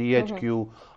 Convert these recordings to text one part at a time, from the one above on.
THQ,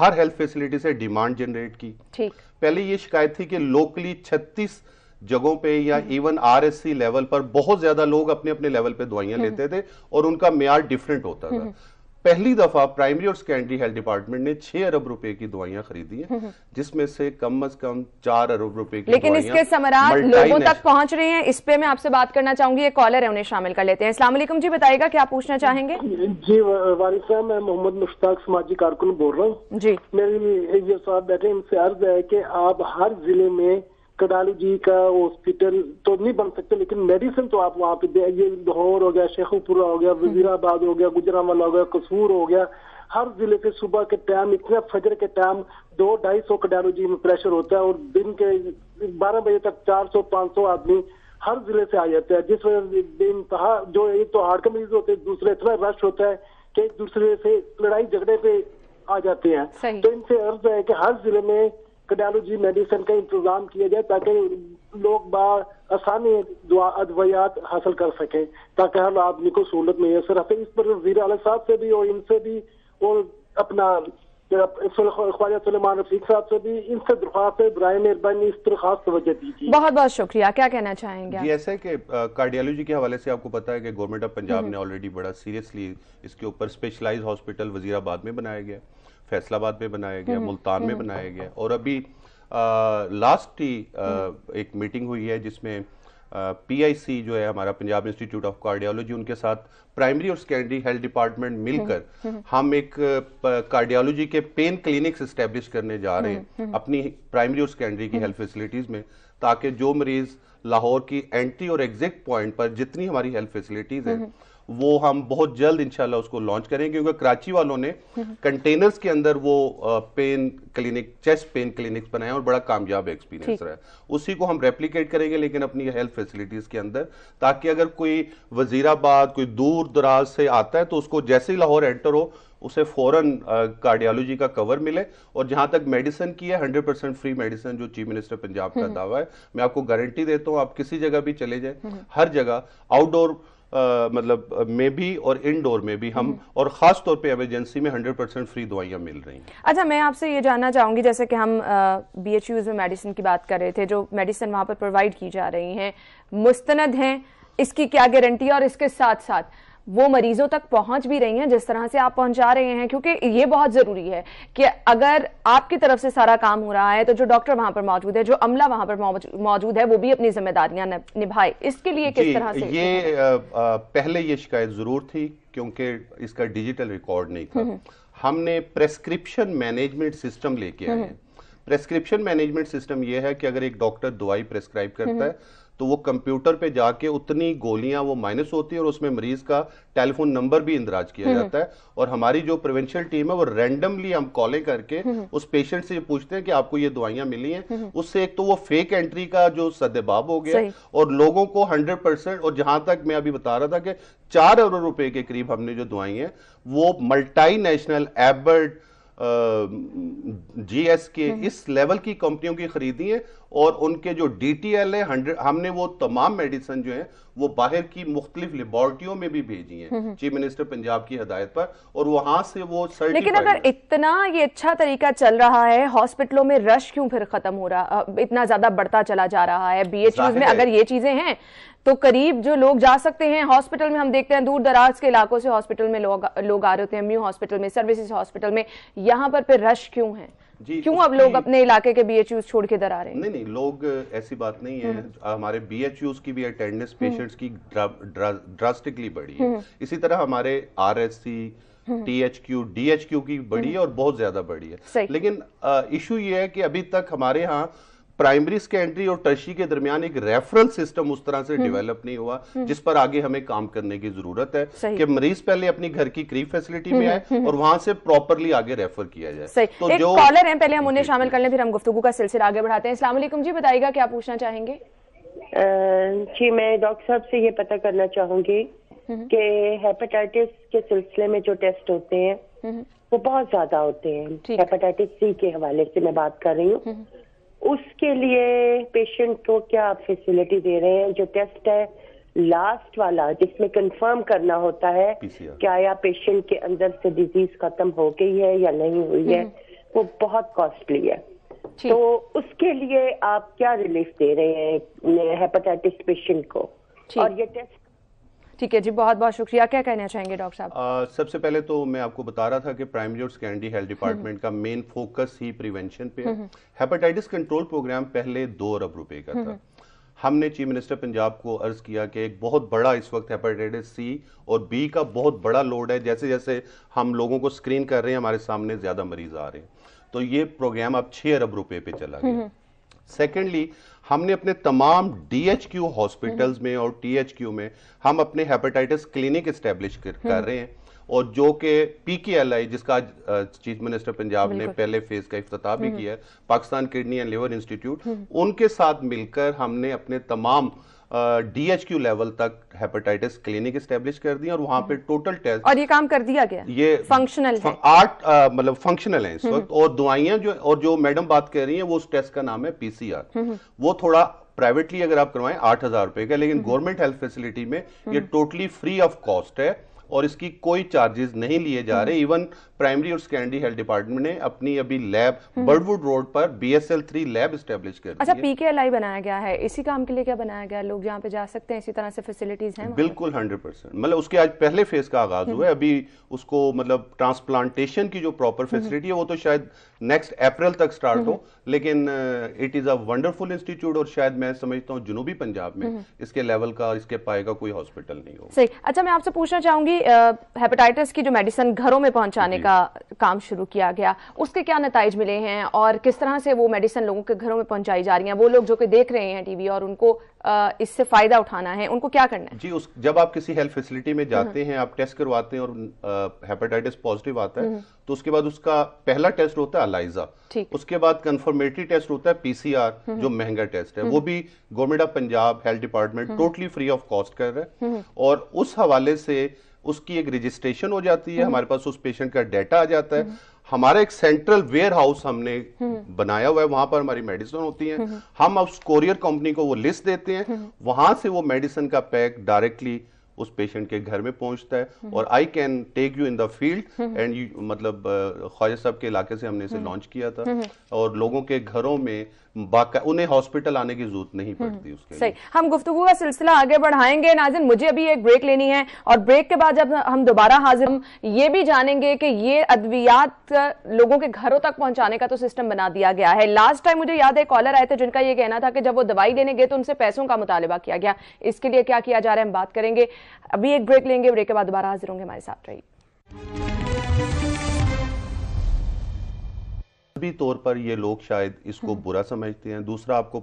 ہر health facility سے demand generate کی. پہلے یہ شکایت تھی کہ لوکلی 36 جگہوں پہ یا ایون RSC لیول پر بہت زیادہ لوگ اپنے اپنے لیول پہ دوائیاں لیتے تھے اور ان کا معیار ڈیفرنٹ ہوتا تھا. پہلی دفعہ پرائمری اور سیکنڈری ہیلتھ ڈپارٹمنٹ نے 6 ارب روپے کی دوائیاں خریدی ہیں، جس میں سے کم از کم 4 ارب روپے کی لیکن اس کے ثمرات لوگوں تک پہنچ رہے ہیں. اس پہ میں آپ سے بات کرنا چاہوں گی، یہ کالر ہے، انہیں شامل کر لیتے ہیں. السلام علیکم جی، بتائیے گا کیا پوچھنا چاہیں گے؟ جی والد صاحب، میں محمد مشتاق سماجی کارکن بول رہا ہوں جی. میری یہ صاحب بیٹھے، ان سے عرض ہے کہ آپ ہر ضلع میں کارڈیالوجی کا ہاسپٹل تو نہیں بن سکتے، لیکن میڈیسن تو آپ وہاں پہ دیں. یہ لاہور ہو گیا، شیخو پورہ ہو گیا، وزیر آباد ہو گیا، گجرانوالہ ہو گیا، قصور ہو گیا، ہر ضلع سے صبح کے ٹائم اتنے فجر کے ٹائم 200-250 کارڈیالوجی میں پریشر ہوتا ہے، اور دن کے 12 بجے تک 400-500 آدمی ہر ضلع سے آ جاتے ہیں، جس وجہ سے بے انتہا جو ایک تو ہارٹ کے مریض ہوتے ہیں، دوسرے اتنا رش ہوتا ہے کہ ایک دوسرے سے لڑائی جھگڑے پہ آ جاتے ہیں. تو ان سے عرض ہے کہ ہر ضلع میں کارڈیالوجی میڈیسن کا انتظام کیا جائے تاکہ لوگ بآسانی ادویات حاصل کر سکیں، تاکہ ہر آدمی کو سہولت میسر رہے. اس پر وزیر اعلیٰ صاحب سے بھی اور ان سے بھی اور اپنا خواجہ سلیمان رفیق صاحب سے بھی ان سے درخواست ہے، برائے مہربانی اس پر خاص توجہ دیجیے. بہت بہت شکریہ. کیا کہنا چاہیں گے؟ جی ایسا ہے کہ کارڈیالوجی کے حوالے سے آپ کو پتا ہے کہ گورنمنٹ آف پنجاب نے آلریڈی بڑا سیریسلی اس کے اوپر اسپیشلائز ہاسپٹل وزیر آباد میں بنایا گیا، فیصل آباد میں بنایا گیا، ملتان میں بنایا گیا، اور ابھی لاسٹ ہی ایک میٹنگ ہوئی ہے جس میں PIC جو ہے ہمارا پنجاب انسٹیٹیوٹ آف کارڈیالوجی، ان کے ساتھ پرائمری اور سیکنڈری ہیلتھ ڈپارٹمنٹ مل کر ہم ایک کارڈیالوجی کے پین کلینکس اسٹیبلش کرنے جا رہے ہیں اپنی پرائمری اور سیکنڈری کی ہیلتھ فیسلٹیز میں، تاکہ جو مریض لاہور کی انٹری اور ایگزٹ پوائنٹ پر جتنی ہماری ہیلتھ فیسلٹیز ہیں وہ ہم بہت جلد انشاءاللہ اس کو لانچ کریں گے، کیونکہ کراچی والوں نے کنٹینرز کے اندر وہ pain clinic, chest pain clinics بنائے اور بڑا کامیاب ایکسپیرینس رہا ہے. اسی کو ہم ریپلیکیٹ کریں گے لیکن اپنی ہیلتھ فیسلٹیز کے اندر، تاکہ اگر کوئی وزیر آباد، کوئی دور دراز سے آتا ہے تو اس کو جیسے ہی لاہور انٹر ہو اسے فوراً کارڈیالوجی کا کور ملے. اور جہاں تک میڈیسن کی ہے 100% فری میڈیسن جو چیف منسٹر پنجاب کا دعویٰ ہے، میں آپ کو گارنٹی دیتا ہوں آپ کسی جگہ بھی چلے جائیں، ہر جگہ آؤٹ ڈور مطلب میں بھی اور انڈور میں بھی ہم، اور خاص طور پہ ایمرجنسی میں 100% فری دوائیاں مل رہی ہیں. اچھا میں آپ سے یہ جاننا چاہوں گی، جیسے کہ ہم BHUs میں میڈیسن کی بات کر رہے تھے، جو میڈیسن وہاں پر پرووائڈ کی جا رہی ہیں مستند ہیں، اس کی کیا گارنٹی ہے، اور اس کے ساتھ ساتھ وہ مریضوں تک پہنچ بھی رہی ہیں جس طرح سے آپ پہنچا رہے ہیں؟ کیونکہ یہ بہت ضروری ہے کہ اگر آپ کی طرف سے سارا کام ہو رہا ہے تو جو ڈاکٹر وہاں پر موجود ہے، جو عملہ وہاں پر موجود ہے، وہ بھی اپنی ذمہ داریاں نبھائے. اس کے لیے کس طرح سے؟ یہ پہلے یہ شکایت ضرور تھی کیونکہ اس کا ڈیجیٹل ریکارڈ نہیں تھا. ہم نے پریسکرپشن مینجمنٹ سسٹم لے کے آئے ہیں. پریسکرپشن مینجمنٹ سسٹم یہ ہے کہ اگر ایک ڈاکٹر دوائی پریسکرائب کرتا ہے تو وہ کمپیوٹر پہ جا کے اتنی گولیاں وہ مائنس ہوتی ہے اور اس میں مریض کا ٹیلی فون نمبر بھی اندراج کیا جاتا ہے، اور ہماری جو پریونشن ٹیم ہے وہ رینڈملی ہم کالیں کر کے اس پیشنٹ سے یہ پوچھتے ہیں کہ آپ کو یہ دوائیاں ملی ہیں. اس سے ایک تو وہ فیک انٹری کا جو سدباب ہو گیا، اور لوگوں کو 100%، اور جہاں تک میں ابھی بتا رہا تھا کہ 4 ارب روپے کے قریب ہم نے جو دوائیں ہیں وہ ملٹی نیشنل ایبٹ GS کے اس لیول کی کمپنیوں کی خریدی ہیں، اور ان کے جو DTL ہے ہم نے وہ تمام میڈیسن جو ہیں وہ باہر کی مختلف لیبارٹریوں میں بھی بھیجی ہیں چیف منسٹر پنجاب کی ہدایت پر، اور وہاں سے وہ سرٹیفائیڈ. لیکن اگر اتنا یہ اچھا طریقہ چل رہا ہے، ہاسپٹلوں میں رش کیوں پھر ختم ہو رہا، اتنا زیادہ بڑھتا چلا جا رہا ہے؟ BHUs میں اگر یہ چیزیں ہیں تو قریب جو لوگ جا سکتے ہیں ہاسپٹل میں، ہم دیکھتے ہیں دور دراز کے علاقوں سے ہاسپٹل میں لوگ آ رہے ہوتے ہیں، میو ہاسپٹل میں، سروسز ہاسپٹل میں، یہاں پر پھر رش کیوں ہے؟ کیوں اب لوگ اپنے علاقے کے BHUs چھوڑ کے در آ رہے ہیں؟ نہیں لوگ ایسی بات نہیں ہے. ہمارے BHUs کی بھی اٹینڈنس پیشنٹس کی ڈراسٹکلی بڑھی ہے. اسی طرح ہمارے RSC THQ DHQ کی بڑھی ہے اور بہت زیادہ بڑھی ہے. لیکن ایشو یہ ہے کہ ابھی تک ہمارے ہاں پرائمری سیکنڈری اور ٹرشری کے درمیان ایک ریفرل سسٹم اس طرح سے ڈیولپ نہیں ہوا جس پر آگے ہمیں کام کرنے کی ضرورت ہے کہ مریض پہلے اپنی گھر کی قریب فیسلٹی میں آئے اور وہاں سے پراپرلی آگے ریفر کیا جائے. ایک کالر ہیں، پہلے ہم انہیں شامل کر لیں پھر ہم گفتگو کا سلسلہ آگے بڑھاتے ہیں. السلام علیکم جی، بتائیے گا کیا پوچھنا چاہیں گے؟ جی میں ڈاکٹر صاحب سے یہ پتہ کرنا چاہوں گی کہ ہیپاٹائٹس کے سلسلے میں جو ٹیسٹ ہوتے ہیں وہ بہت زیادہ ہوتے ہیں. ہیپاٹائٹس C کے حوالے سے میں بات کر رہی ہوں. اس کے لیے پیشنٹ کو کیا فیسلٹی دے رہے ہیں؟ جو ٹیسٹ ہے لاسٹ والا جس میں کنفرم کرنا ہوتا ہے کہ آیا پیشنٹ کے اندر سے ڈیزیز ختم ہو گئی ہے یا نہیں ہوئی ہے، وہ بہت کاسٹلی ہے. تو اس کے لیے آپ کیا ریلیف دے رہے ہیں ہیپاٹائٹس پیشنٹ کو؟ اور یہ ٹیسٹ ٹھیک ہے جی، بہت بہت شکریہ. کیا کہنا چاہیں گے ڈاکٹر صاحب؟ سب سے پہلے تو میں آپ کو بتا رہا تھا کہ پرائمری اور سیکنڈری ہیلتھ ڈپارٹمنٹ کا مین فوکس ہی پریونشن پہ ہے. ہیپاٹائٹس کنٹرول پروگرام پہلے 2 ارب روپے کا تھا. ہم نے چیف منسٹر پنجاب کو عرض کیا کہ ایک بہت بڑا اس وقت ہیپاٹائٹس سی اور بی کا بہت بڑا لوڈ ہے. جیسے جیسے ہم لوگوں کو سکرین کر رہے ہیں ہمارے سامنے زیادہ مریض آ رہے ہیں. تو یہ پروگرام اب 6 ارب روپے پہ چلا گیا. سیکنڈلی ہم نے اپنے تمام ڈی ایچ کیو ہاسپٹلز میں اور ٹی ایچ کیو میں ہم اپنے ہیپاٹائٹس کلینک اسٹیبلش کر رہے ہیں، اور جو کہ پی کے ایل آئی جس کا چیف منسٹر پنجاب نے پہلے فیز کا افتتاح بھی کیا ہے، Pakistan kidney and liver institute, ان کے ساتھ مل کر ہم نے اپنے تمام ڈی ایچ کیو لیول تک ہیپاٹائٹس کلینک اسٹیبلش کر دی اور وہاں پہ ٹوٹل ٹیسٹ، اور یہ کام کر دیا گیا، یہ فنکشنل ہے، 8 مطلب فنکشنل ہیں اس وقت. اور دوائیاں جو میڈم بات کر رہی ہیں وہ اس ٹیسٹ کا نام ہے پی سی آر. وہ تھوڑا پرائیویٹلی اگر آپ کروائیں 8,000 روپے کا، لیکن گورنمنٹ ہیلتھ فیسلٹی میں یہ ٹوٹلی فری آف کاسٹ ہے اور اس کی کوئی چارجز نہیں لیے جا رہے. ایون پرائمری اور سیکنڈری ہیلتھ ڈپارٹمنٹ نے اپنی ابھی lab bird would road per BSL-3 lab establish کر دی ہے. اچھا، پی کے ایل آئی بنایا گیا ہے اسی کام کے لیے کیا بنایا گیا؟ لوگ یہاں پہ جا سکتے ہیں، اسی طرح سے فیسلٹیز ہیں؟ بالکل 100%. مطلب اس کے آج پہلے فیز کا آغاز ہوا ہے. ابھی اس کو مطلب ٹرانسپلانٹیشن کی جو پراپر فیسلٹی ہے وہ تو شاید نیکسٹ اپریل تک سٹارٹ ہو، لیکن it is a wonderful institute اور شاید میں سمجھتا ہوں جنوبی پنجاب میں اس کے لیول کا اس کے پائے کا کوئی ہاسپٹل نہیں ہو. صحیح. اچھا، میں آپ سے پوچھنا چاہوں گی ہیپاٹائٹس کی جو میڈیسن گھروں میں پہنچانے کا کام شروع کیا گیا، اس کے کیا نتائج ملے ہیں اور کس طرح سے وہ میڈیسن لوگوں کے گھروں میں پہنچائی جا رہی ہیں؟ وہ لوگ جو کہ دیکھ رہے ہیں ٹی وی اور ان کو اس سے فائدہ اٹھانا ہے، ان کو کیا کرنا ہے؟ جی، جب آپ کسی ہیلتھ فیسلٹی میں جاتے ہیں، آپ ٹیسٹ کرواتے ہیں اور ہیپاٹائٹس پازیٹیو آتا ہے تو اس کے بعد اس کا پہلا ٹیسٹ ہوتا ہے الائزا. اس کے بعد کنفرمیٹری ٹیسٹ ہوتا ہے PCR جو مہنگا ٹیسٹ ہے. وہ بھی government of Punjab health department totally free of cost کر رہا ہے. اور اس حوالے سے اس کی ایک رجسٹریشن ہو جاتی ہے، ہمارے پاس اس پیشنٹ کا ڈیٹا آ جاتا ہے. ہمارا ایک سینٹرل ویئر ہاؤس ہم نے بنایا ہوا ہے، وہاں پر ہماری میڈیسن ہوتی ہیں. ہم اس کوریئر کمپنی کو وہ لسٹ دیتے ہیں، وہاں سے وہ میڈیسن کا پیک ڈائریکٹلی اس پیشنٹ کے گھر میں پہنچتا ہے. اور I can take you in the field and مطلب خواجہ صاحب کے علاقے سے ہم نے اسے لانچ کیا تھا، اور لوگوں کے گھروں میں انہیں ہاسپٹل آنے کی ضرورت نہیں پڑتی اس کے لیے. صحیح. ہم گفتگو کا سلسلہ آگے بڑھائیں گے. ناظرین، مجھے ابھی ایک بریک لینی ہے اور بریک کے بعد جب ہم دوبارہ حاضر ہم یہ بھی جانیں گے کہ یہ ادویات لوگوں کے گھروں تک پہنچانے کا تو سسٹم بنا دیا گیا ہے. لاسٹ ٹائم مجھے یاد ہے کالر آئے تھے جن کا یہ کہنا تھا کہ جب وہ دوائی لینے گئے تو ان سے پیسوں کا مطالبہ کیا گیا. اس کے لیے کیا کیا جا رہا ہے ہم بات کریں گے. ابھی ایک بریک لیں گے، بریک کے بعد دوبارہ حاضر ہوں گے. ہمارے ساتھ رہیے. طور پر یہ لوگ شاید اس کو برا سمجھتے ہیں. دوسرا آپ کو